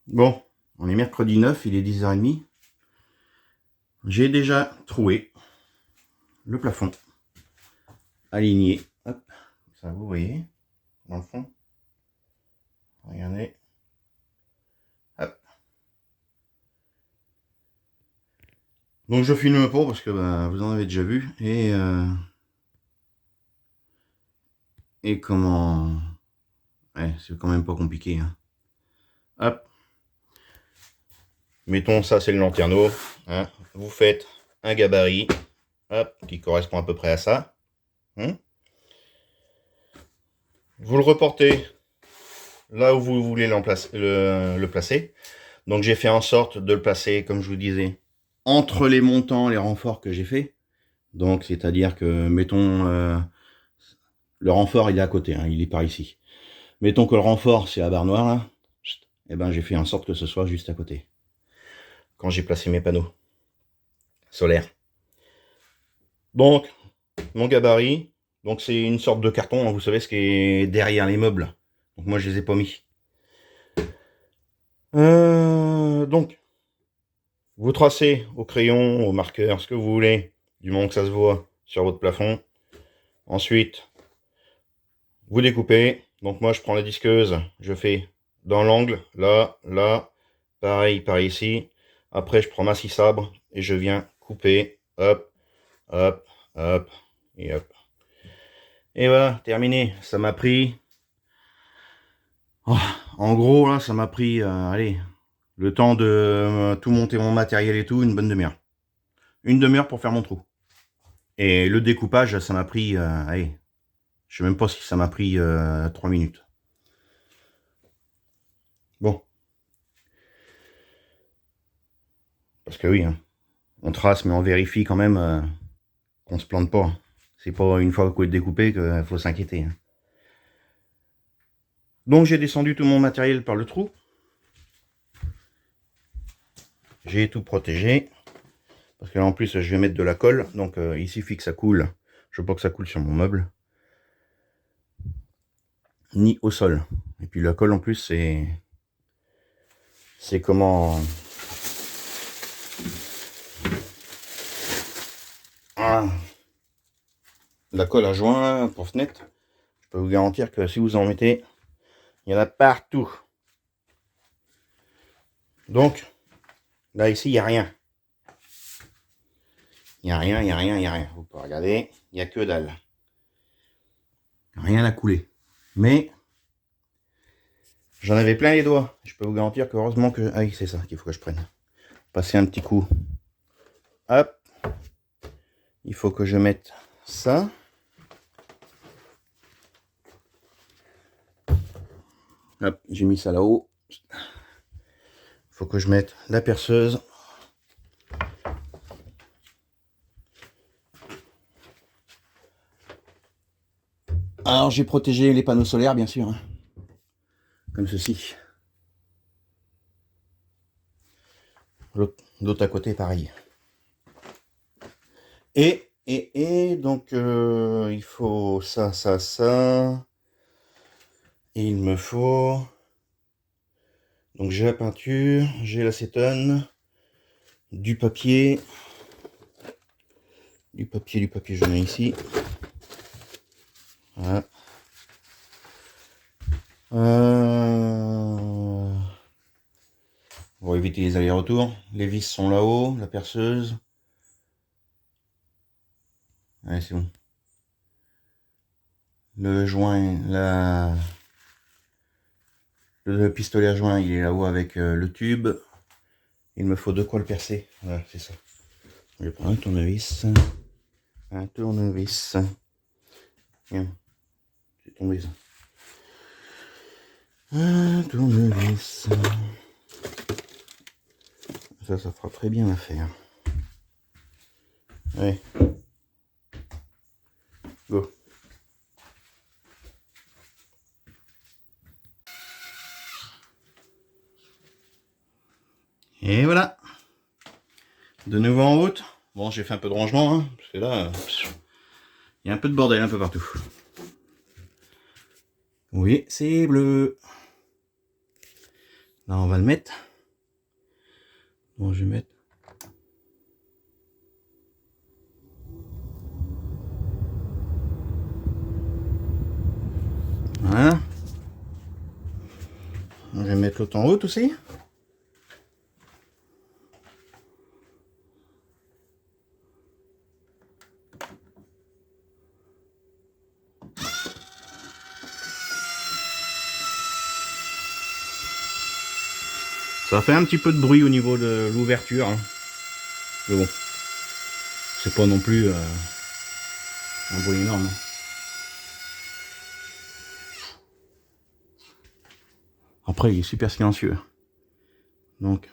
Bon, on est mercredi 9, il est 10h30. J'ai déjà troué le plafond aligné. Hop, ça vous voyez, dans le fond. Regardez. Hop. Donc je filme pas parce que vous en avez déjà vu. Et comment... Ouais, c'est quand même pas compliqué. Hein. Hop. Mettons ça, c'est le lanterneau. Hein. Vous faites un gabarit, hop, qui correspond à peu près à ça. Vous le reportez là où vous voulez le placer. Donc j'ai fait en sorte de le placer, comme je vous disais, entre les montants, les renforts que j'ai fait. Donc c'est-à-dire que, mettons, le renfort il est à côté, hein, il est par ici. Mettons que le renfort c'est la barre noire là, et ben j'ai fait en sorte que ce soit juste à côté. Quand j'ai placé mes panneaux solaires. Donc, mon gabarit, donc c'est une sorte de carton, hein, vous savez ce qui est derrière les meubles. Donc moi je les ai pas mis. Donc, vous tracez au crayon, au marqueur, ce que vous voulez, du moment que ça se voit sur votre plafond. Ensuite, vous découpez. Donc moi je prends la disqueuse, je fais dans l'angle, là, là, pareil par ici. Après je prends ma scie sabre et je viens couper, hop, hop, hop, et hop. Et voilà, terminé. Ça m'a pris... Oh, en gros, là, ça m'a pris, allez, le temps de tout monter mon matériel et tout, une bonne demi-heure. Une demi-heure pour faire mon trou. Et le découpage, ça m'a pris, allez, je sais même pas si ça m'a pris 3 minutes. Bon. Parce que oui, hein, on trace, mais on vérifie quand même qu'on se plante pas. C'est pas une fois qu'on est découpé qu'il faut s'inquiéter. Hein. Donc j'ai descendu tout mon matériel par le trou. J'ai tout protégé. Parce que là en plus je vais mettre de la colle. Donc il suffit que ça coule. Je veux pas que ça coule sur mon meuble. Ni au sol. Et puis la colle en plus c'est comment... Ah. La colle à joint pour fenêtre. Je peux vous garantir que si vous en mettez, il y en a partout. Donc, là ici, il n'y a rien. Il n'y a rien, il n'y a rien, il n'y a rien. Vous pouvez regarder, il n'y a que dalle. Rien à couler. Mais, j'en avais plein les doigts. Je peux vous garantir que heureusement que... Ah oui, c'est ça qu'il faut que je prenne. Passer un petit coup. Hop. Il faut que je mette ça. Hop, j'ai mis ça là-haut. Il faut que je mette la perceuse. Alors j'ai protégé les panneaux solaires bien sûr. Hein. Comme ceci. L'autre à côté pareil. Et Et donc il faut ça, ça, ça. Et il me faut... Donc j'ai la peinture, j'ai l'acétone, du papier, j'en ai ici. Voilà. On va éviter les allers-retours. Les vis sont là-haut, la perceuse. Allez, c'est bon. Le joint, le pistolet à joint, il est là-haut avec le tube. Il me faut de quoi le percer. Voilà, c'est ça. Je vais prendre un tournevis. Un tournevis. Tiens, c'est tombé ça. Un tournevis. Ça fera très bien l'affaire. Allez. Go. Et voilà. De nouveau en route. Bon, j'ai fait un peu de rangement, hein, parce que là, il y a un peu de bordel un peu partout. Oui, c'est bleu. Là, on va le mettre. Bon, je vais mettre. Voilà. Je vais mettre l'autre en route aussi. Ça fait un petit peu de bruit au niveau de l'ouverture. Hein. Mais bon, c'est pas non plus un bruit énorme. Après, il est super silencieux. Donc.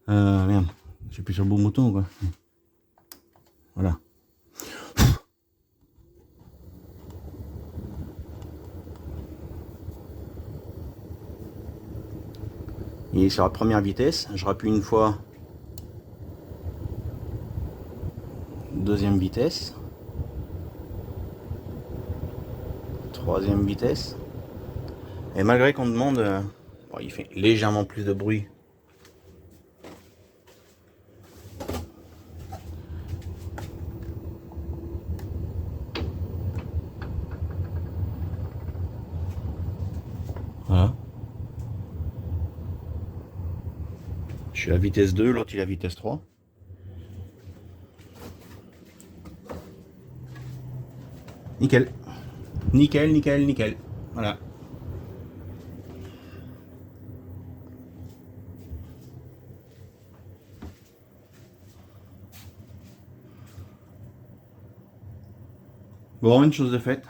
Merde. J'appuie sur le bon bouton, quoi. Voilà. Il est sur la première vitesse. Je rappuie une fois. Deuxième vitesse. Troisième vitesse. Et malgré qu'on demande... bon, il fait légèrement plus de bruit. Voilà. Je suis à vitesse 2, l'autre il est à vitesse 3. Nickel. Nickel, nickel, nickel. Voilà. Bon, une chose de faite.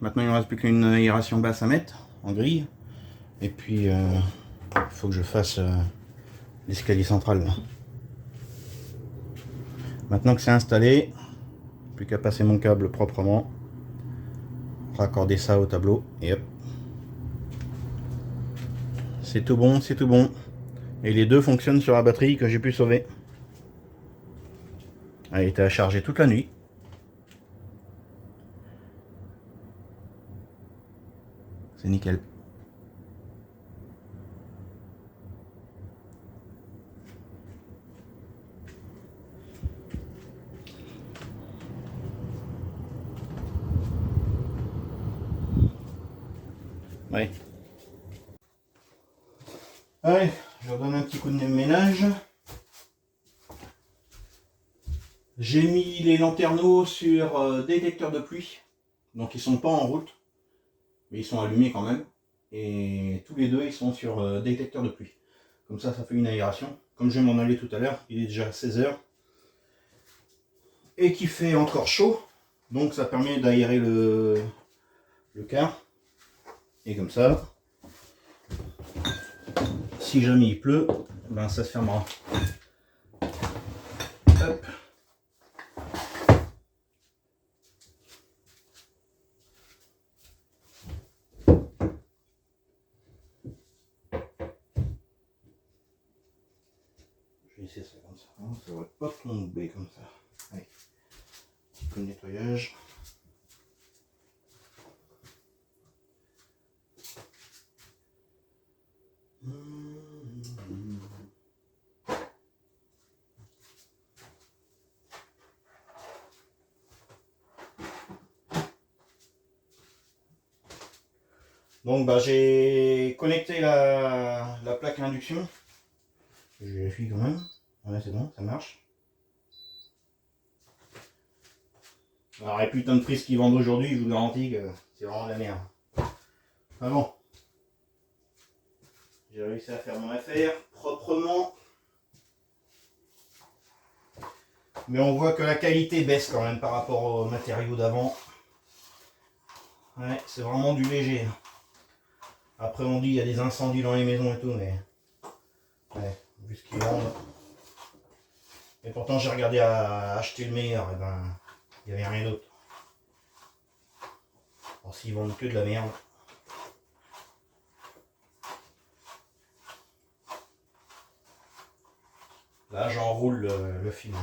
Maintenant, il ne me reste plus qu'une aération basse à mettre en grille. Et puis, il faut que je fasse l'escalier central. Là. Maintenant que c'est installé, plus qu'à passer mon câble proprement, raccorder ça au tableau et hop. C'est tout bon, c'est tout bon. Et les deux fonctionnent sur la batterie que j'ai pu sauver. Elle était à charger toute la nuit. C'est nickel. Ouais. Allez, je redonne un petit coup de ménage. J'ai mis les lanterneaux sur détecteur de pluie. Donc ils sont pas en route. Mais ils sont allumés quand même. Et tous les deux, ils sont sur détecteur de pluie. Comme ça fait une aération. Comme je vais m'en aller tout à l'heure, il est déjà 16 h. Et qu'il fait encore chaud. Donc ça permet d'aérer le car. Et comme ça, si jamais il pleut, ben ça se fermera. Hop. Je vais laisser ça comme ça. Hein, ça va pas tomber comme ça. Allez. Petit peu de nettoyage. Donc bah, j'ai connecté la plaque à induction. Je vérifie quand même. Ouais, c'est bon, ça marche. Alors les putains de prises qu'ils vendent aujourd'hui, je vous garantis que c'est vraiment de la merde. Ah bon. J'ai réussi à faire mon affaire proprement. Mais on voit que la qualité baisse quand même par rapport aux matériaux d'avant. Ouais, c'est vraiment du léger. Après on dit il y a des incendies dans les maisons et tout, mais ouais, vu ce qu'ils vendent. Et pourtant j'ai regardé à acheter le meilleur, et ben il n'y avait rien d'autre. Alors s'ils vendent que de la merde. Là j'enroule le fil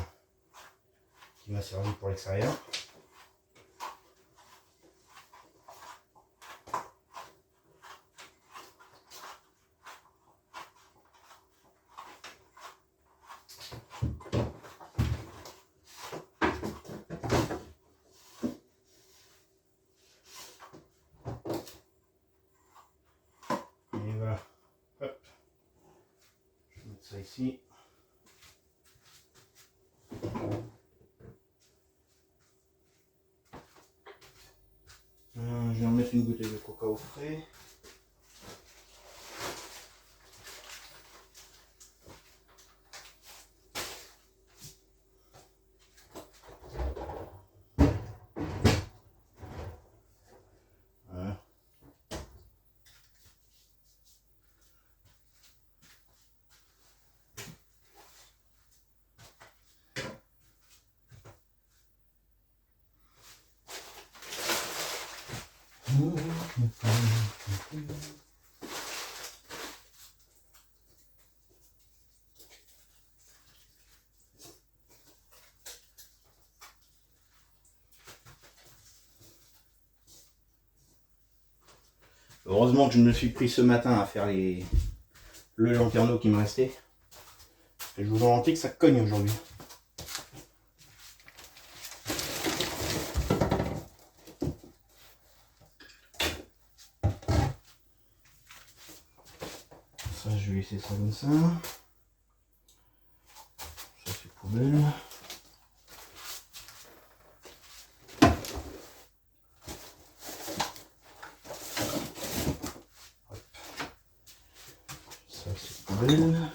qui m'a servi pour l'extérieur. Et voilà. Hop. Je vais mettre ça ici. Je vais en mettre une bouteille de coca au frais. Voilà. Heureusement que je me suis pris ce matin à faire le lanterneau qui me restait. Et je vous garantis que ça cogne aujourd'hui. Ça, je vais laisser ça comme ça. Ça, c'est poubelle. Hop. Ça, c'est poubelle.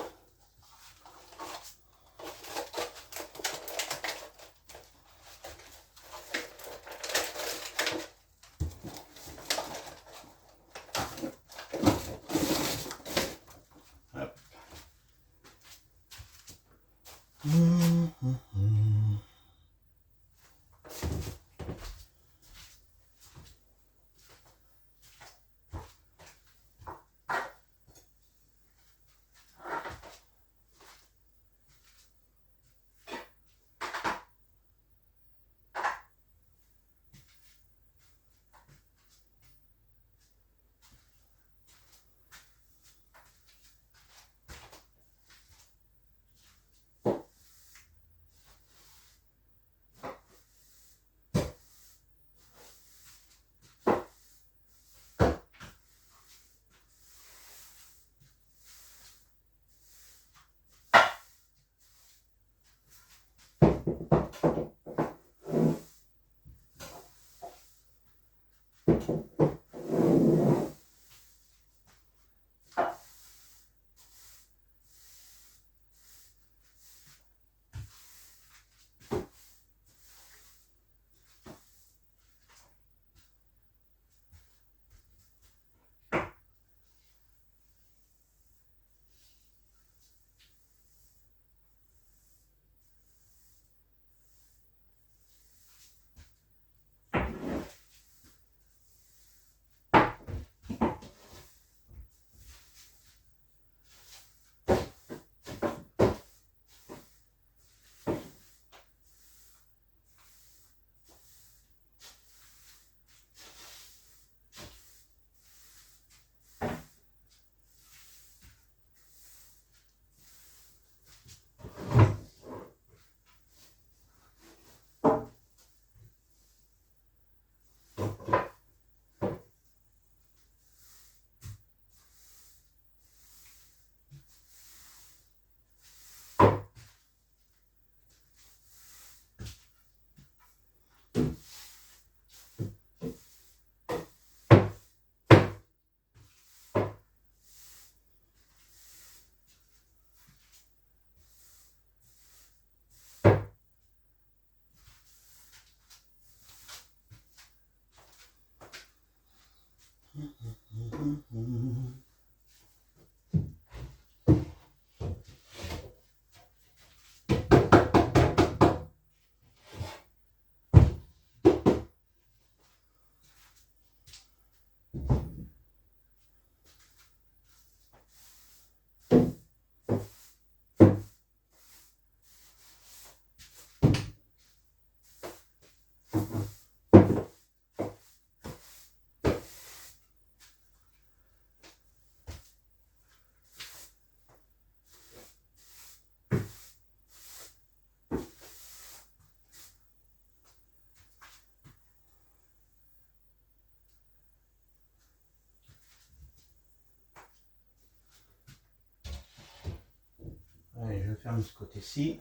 ferme ce côté-ci.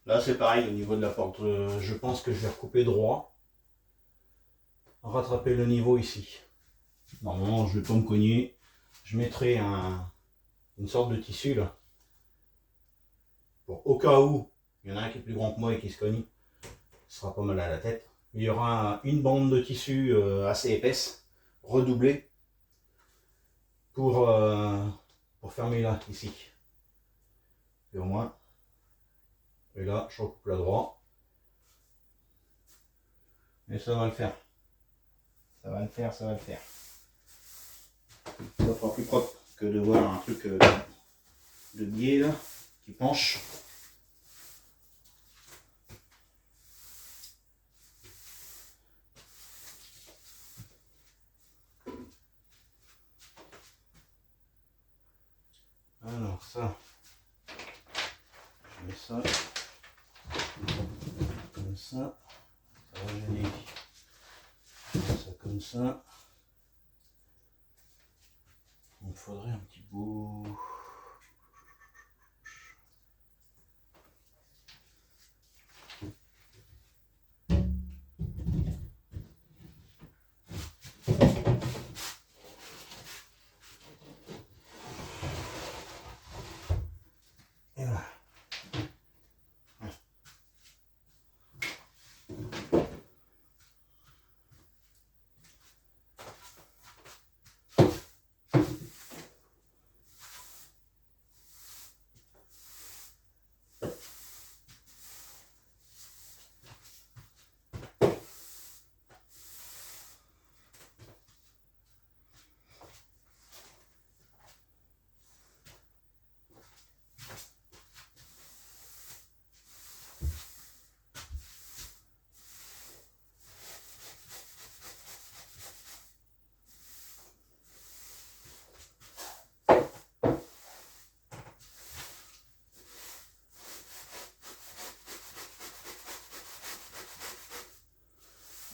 Là c'est pareil au niveau de la porte, je pense que je vais recouper droit, rattraper le niveau ici. Normalement je ne vais pas me cogner, je mettrai une sorte de tissu là, pour au cas où il y en a un qui est plus grand que moi et qui se cogne, ce sera pas mal à la tête. Il y aura une bande de tissu assez épaisse, redoublée, pour fermer là, ici. Et au moins, et là je recoupe la droit. Et ça va le faire. Ça va le faire, ça va le faire. Ça fera plus propre que de voir un truc de biais là, qui penche. Alors ça, je mets ça, comme ça va gêner. Ça comme ça. Il me faudrait un petit bout. Et voilà.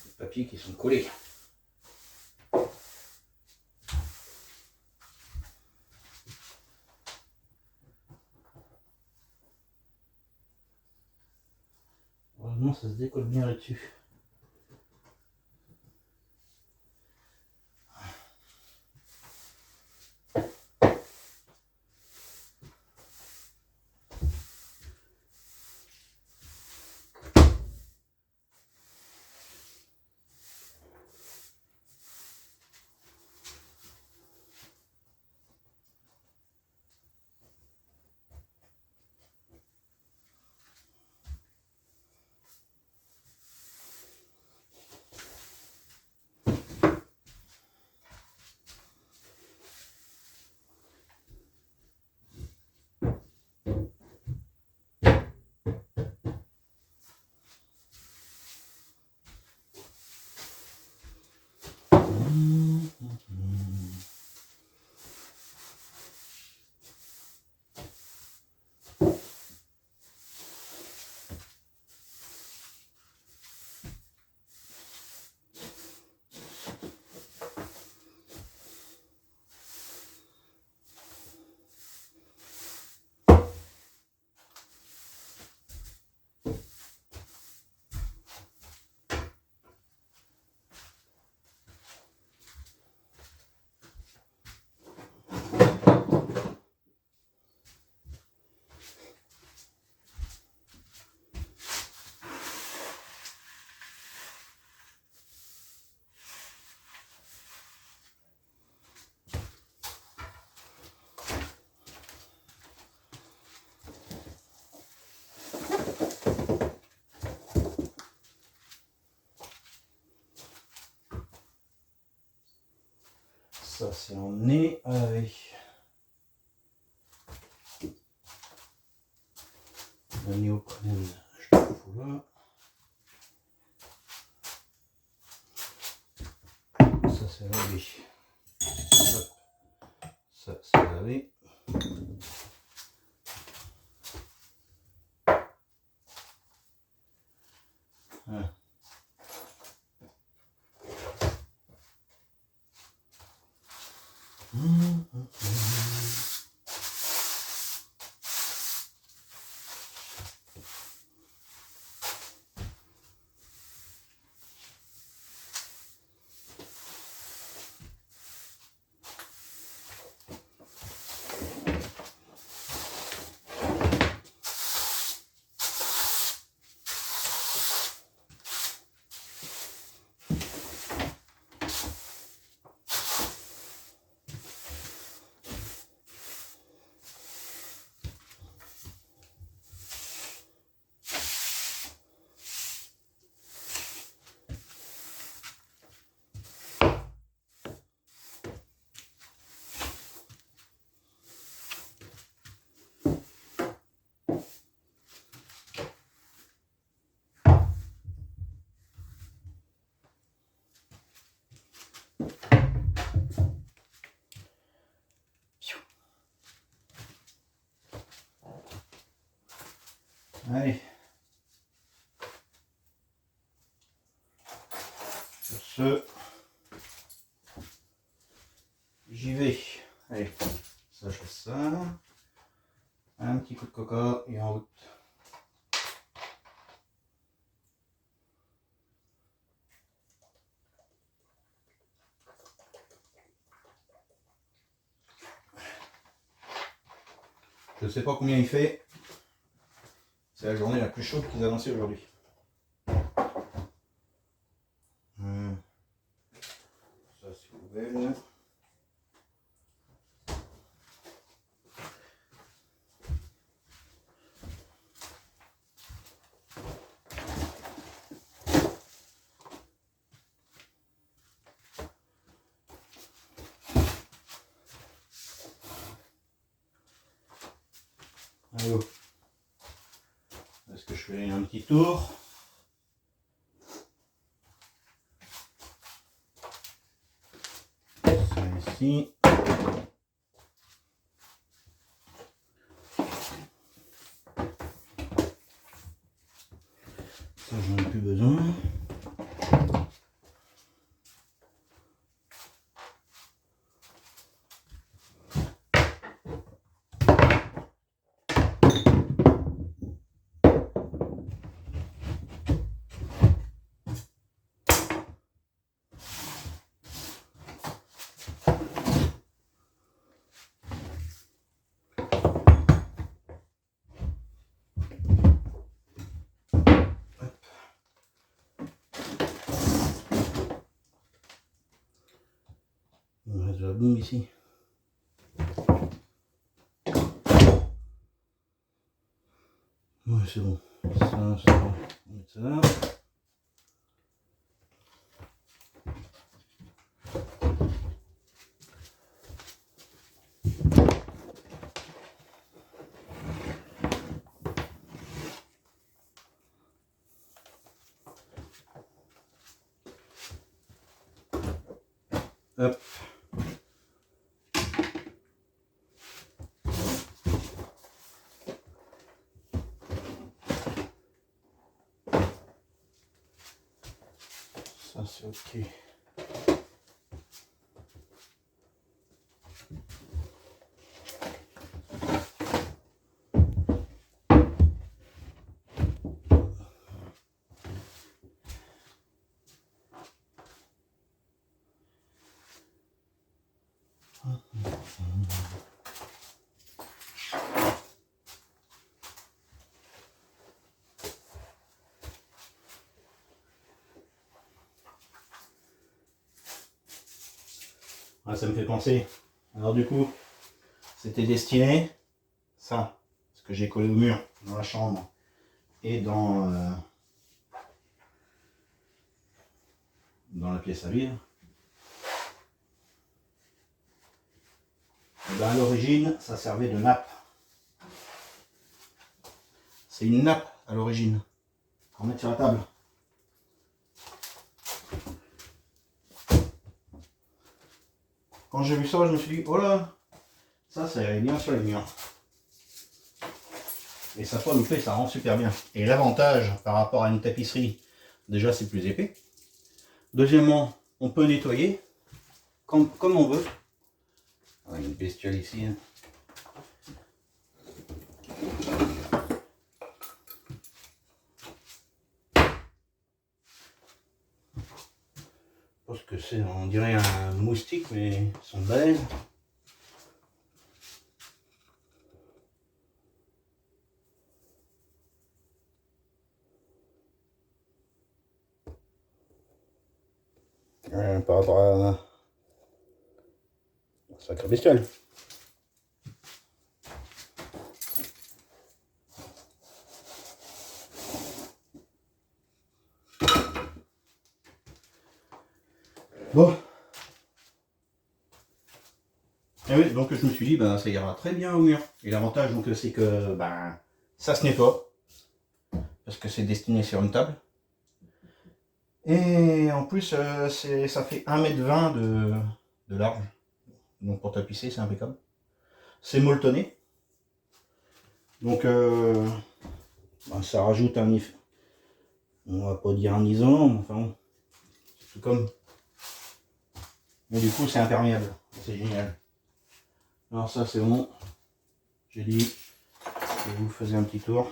Les papiers qui sont collés. Heureusement ça se décolle bien là-dessus. Ça c'est en nez avec la néoprène, je le fous là. Ça c'est lavé. Ça c'est lavé. Allez. Sur ce, j'y vais. Allez, ça je fais ça. Un petit coup de coca et en route. Je ne sais pas combien il fait. C'est la journée la plus chaude qu'ils annonçaient aujourd'hui. Ça c'est poubelle. Allô. Est-ce que je fais un petit tour? Ça ici. Ça j'en ai plus besoin. Il me reste de la boum ici. Ouais, c'est bon. Ça, c'est bon. On va mettre ça là. Hop. Ça c'est ok. Ah, ça me fait penser. Alors du coup, c'était destiné, ça, ce que j'ai collé au mur dans la chambre et dans la pièce à vivre. Et ben, à l'origine, ça servait de nappe. C'est une nappe à l'origine. On met sur la table. Quand j'ai vu ça, je me suis dit, oh là, ça irait bien sur les murs. Et ça pas loupé, ça rend super bien. Et l'avantage par rapport à une tapisserie, déjà c'est plus épais. Deuxièmement, on peut nettoyer comme on veut. Ah, il y a une bestiole ici. Hein. Je pense que c'est, on dirait un moustique, mais ils sont balèzes. Par rapport à sacré bestiole. Bon. Et oui, donc je me suis dit, ben, ça ira très bien au mur. Et l'avantage, donc, c'est que ben, ça se nettoie. Parce que c'est destiné sur une table. Et en plus, ça fait 1,20 m de large. Donc pour tapisser, c'est impeccable. C'est molletonné. Donc ben, ça rajoute un effet. On va pas dire un isolant, mais enfin bon. C'est tout comme. Mais du coup c'est imperméable. C'est génial. Alors ça c'est bon. J'ai dit que vous faisiez un petit tour.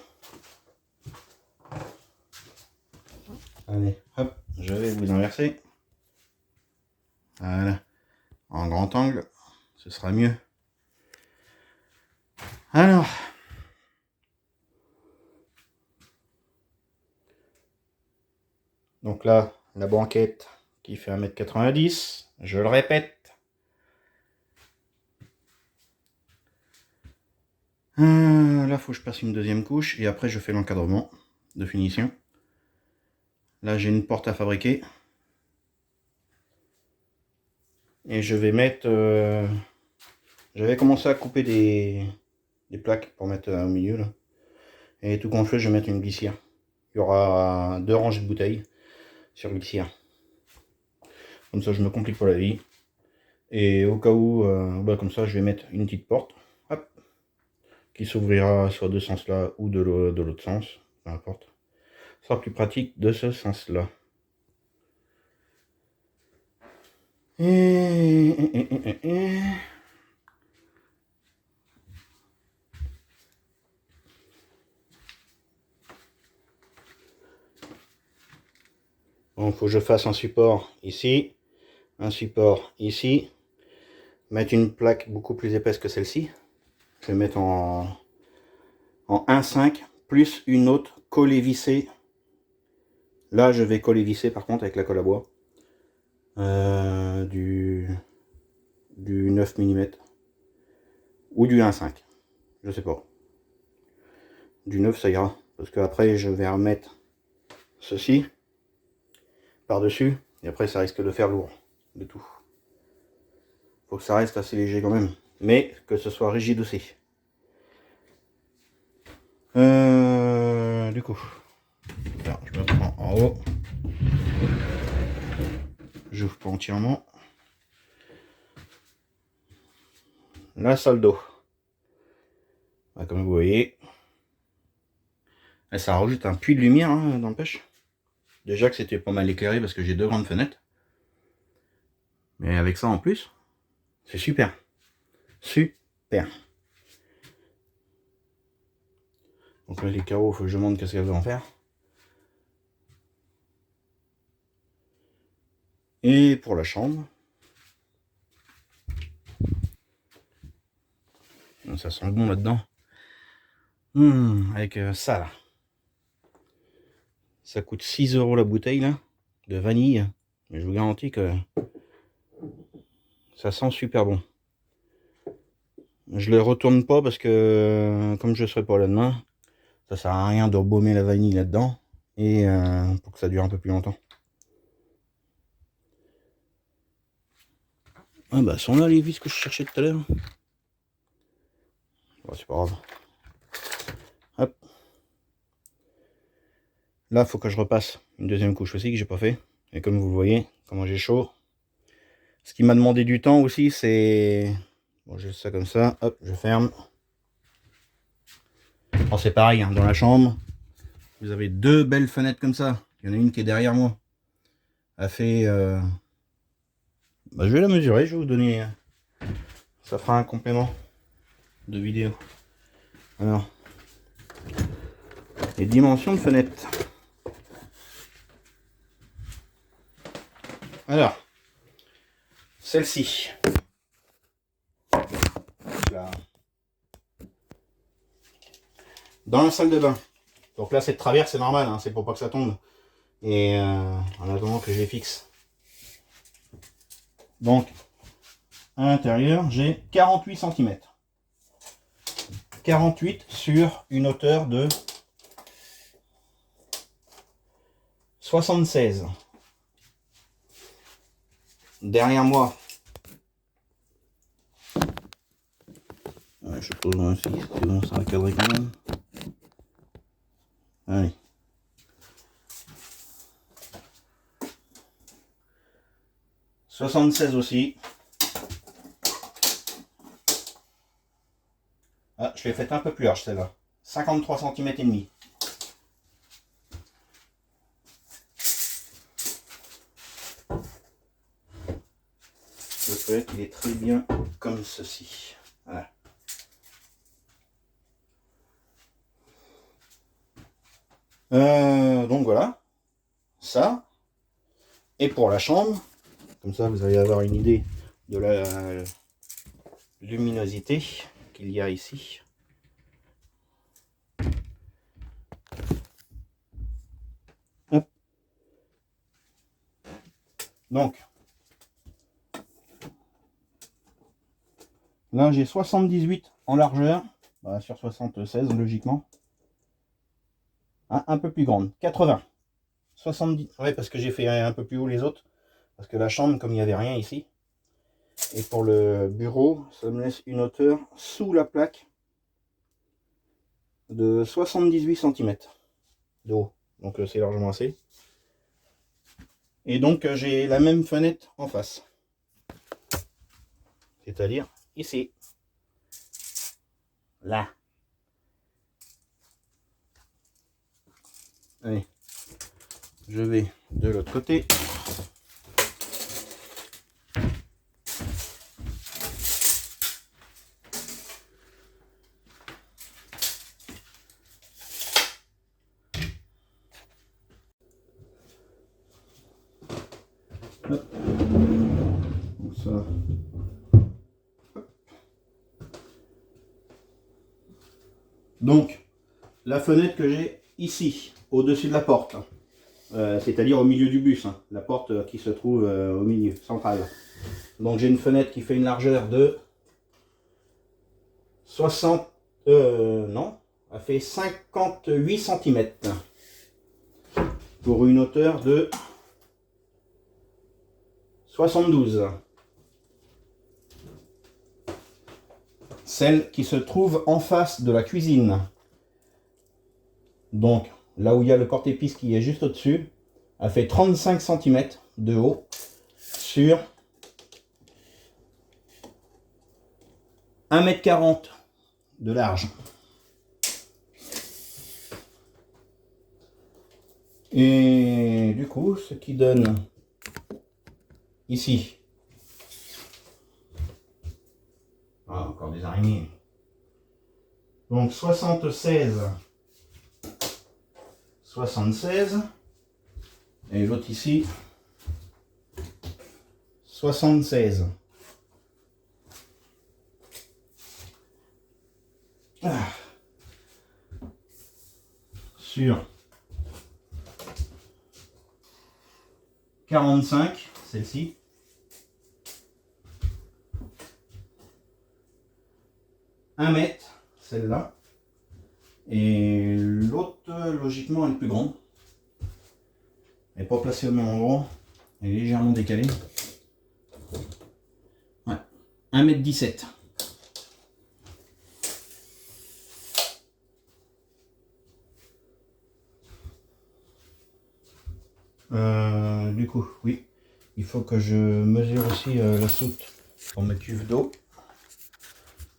Allez, hop, je vais vous inverser. Voilà. En grand angle, ce sera mieux. Alors. Donc là, la banquette qui fait 1,90 m, je le répète. Là, faut que je passe une deuxième couche et après je fais l'encadrement de finition. Là, j'ai une porte à fabriquer. Et je vais mettre... j'avais commencé à couper des plaques pour mettre au milieu là. Et tout compte fait, je vais mettre une glissière. Il y aura 2 rangées de bouteilles sur glissière. Comme ça, je me complique pas la vie. Et au cas où, bah, comme ça, je vais mettre une petite porte. Hop, qui s'ouvrira soit de ce sens-là ou de l'autre sens. Peu importe. Ce sera plus pratique de ce sens-là. Bon, faut que je fasse un support ici, un support ici, mettre une plaque beaucoup plus épaisse que celle-ci. Je vais mettre en 1,5 plus une autre collée vissée. Là, je vais coller visser par contre avec la colle à bois. Du 9 mm ou du 1,5, je sais pas. Du 9 ça ira, parce que après je vais remettre ceci par dessus et après ça risque de faire lourd de tout. Faut que ça reste assez léger quand même, mais que ce soit rigide aussi. Du coup, alors, je me prends en haut, j'ouvre pas entièrement. La salle d'eau, comme vous voyez, ça rajoute un puits de lumière hein, dans le pêche. Déjà que c'était pas mal éclairé parce que j'ai 2 grandes fenêtres, mais avec ça en plus, c'est super, super. Donc là les carreaux, il faut que je demande qu'est-ce qu'elles vont en faire. Et pour la chambre, ça sent bon là-dedans. Avec ça là. Ça coûte 6 € la bouteille là, de vanille. Mais je vous garantis que ça sent super bon. Je le retourne pas parce que comme je serai pas là demain, ça sert à rien de rebaumer la vanille là-dedans. Et pour que ça dure un peu plus longtemps. Ah bah sont là les vis que je cherchais tout à l'heure. Bon, c'est pas grave. Hop. Là, faut que je repasse une deuxième couche aussi que j'ai pas fait. Et comme vous le voyez, comment j'ai chaud. Ce qui m'a demandé du temps aussi, c'est... Bon, j'ai ça comme ça. Hop, je ferme. Bon, c'est pareil, hein, dans la chambre. Vous avez 2 belles fenêtres comme ça. Il y en a une qui est derrière moi. Elle fait... Bah, je vais la mesurer, je vais vous donner... Ça fera un complément de vidéo. Alors... Les dimensions de fenêtre. Alors, celle-ci. Dans la salle de bain. Donc là, c'est de travers, c'est normal, hein, c'est pour pas que ça tombe. Et en attendant que je les fixe. Donc, à l'intérieur, j'ai 48 cm. 48 sur une hauteur de 76. Derrière moi, ouais, je pose moi aussi, c'est bon, ça va cadrer quand même. Allez. « 76 aussi. Ah, je l'ai fait un peu plus large celle-là. 53 cm et demi. fait qu'il est très bien comme ceci. Voilà. Donc voilà, ça. Et pour la chambre, comme ça vous allez avoir une idée de la luminosité qu'il y a ici. Hop. Donc, là j'ai 78 en largeur, bah, sur 76 logiquement. Un peu plus grande, 80. 70, ouais, parce que j'ai fait un peu plus haut les autres, parce que la chambre, comme il n'y avait rien ici, et pour le bureau, ça me laisse une hauteur sous la plaque de 78 cm de haut, donc c'est largement assez. Et donc j'ai la même fenêtre en face, c'est-à-dire ici, là. Allez, je vais de l'autre côté. Hop. Donc ça. Donc, la fenêtre que j'ai ici, au-dessus de la porte, c'est-à-dire au milieu du bus, hein, la porte qui se trouve au milieu, centrale. Donc j'ai une fenêtre qui fait une largeur de 60, non, elle fait 58 cm pour une hauteur de 72. Celle qui se trouve en face de la cuisine. Donc là où il y a le porte-épices qui est juste au-dessus, elle fait 35 cm de haut sur 1,40 m de large. Et du coup, ce qui donne ici, ah, encore des araignées, donc 76, 76, et l'autre ici, 76. Ah. Sur 45, celle-ci. Un mètre, celle-là. Et l'autre, logiquement, elle est plus grande. Elle n'est pas placée au même endroit. Elle est légèrement décalée. Ouais. 1,17 m. Du coup, oui. Il faut que je mesure aussi la soute pour ma cuve d'eau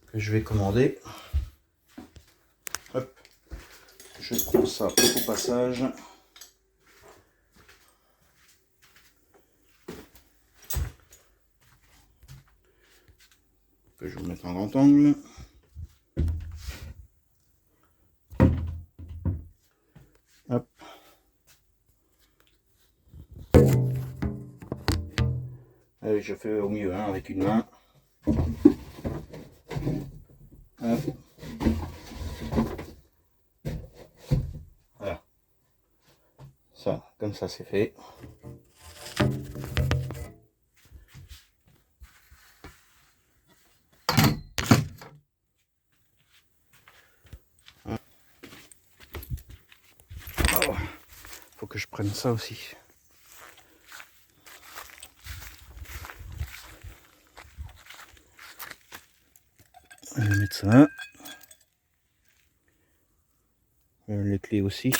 que je vais commander. Hop. Je prends ça au passage. Que je vais mettre un grand angle. Hop. Allez, je fais au mieux hein, avec une main. Hop. Voilà. Ça, comme ça c'est fait. Oh, faut que je prenne ça aussi. Je vais mettre ça. Les clés aussi.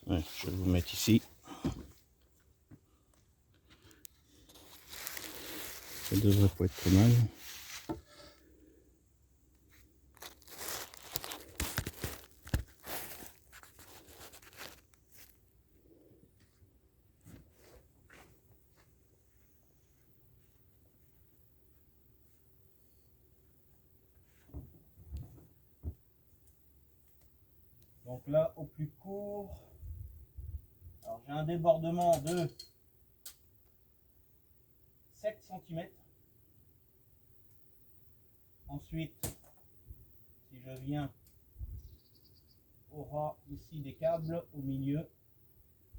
Ouais, je vais vous mettre ici. Ça devrait pas être trop mal. Donc là, au plus court, alors j'ai un débordement de 7 cm. Ensuite, si je viens au ras ici des câbles au milieu,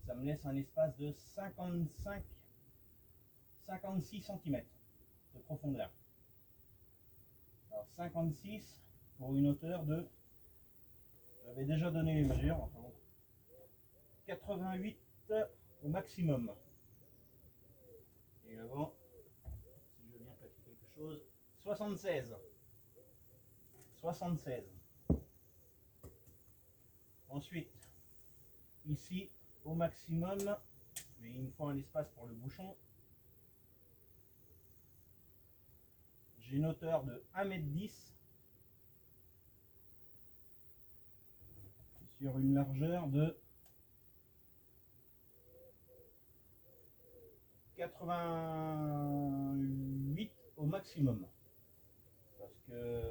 ça me laisse un espace de 56 cm de profondeur. Alors 56 pour une hauteur de, j'avais déjà donné les mesures, enfin bon, 88 au maximum. Et avant, si je viens placer quelque chose, 76. 76. Ensuite, ici, au maximum, mais il me faut un espace pour le bouchon, j'ai une hauteur de 1,10 m sur une largeur de 88 au maximum. Parce que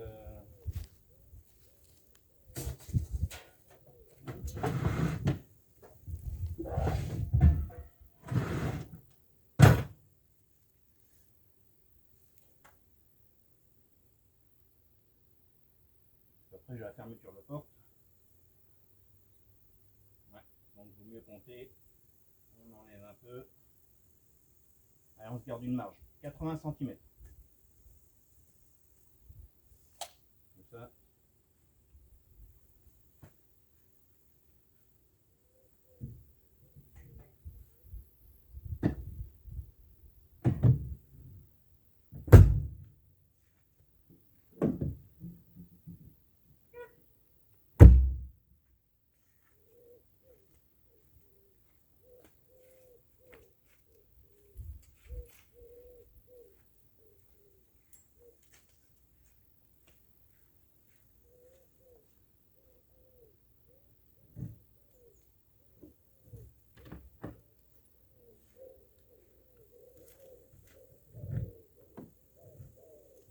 après j'ai la fermeture de la porte. Ouais, donc il vaut mieux compter. On enlève un peu. Allez, on se garde une marge. 80 cm. Comme ça.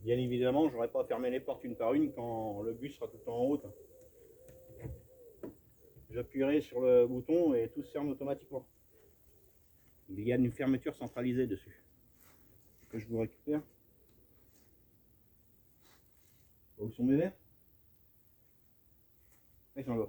Bien évidemment, je n'aurai pas fermé les portes une par une quand le bus sera tout le temps en route. J'appuierai sur le bouton et tout se ferme automatiquement. Il y a une fermeture centralisée dessus. Que je vous récupère. Où sont mes verres? Ils sont là.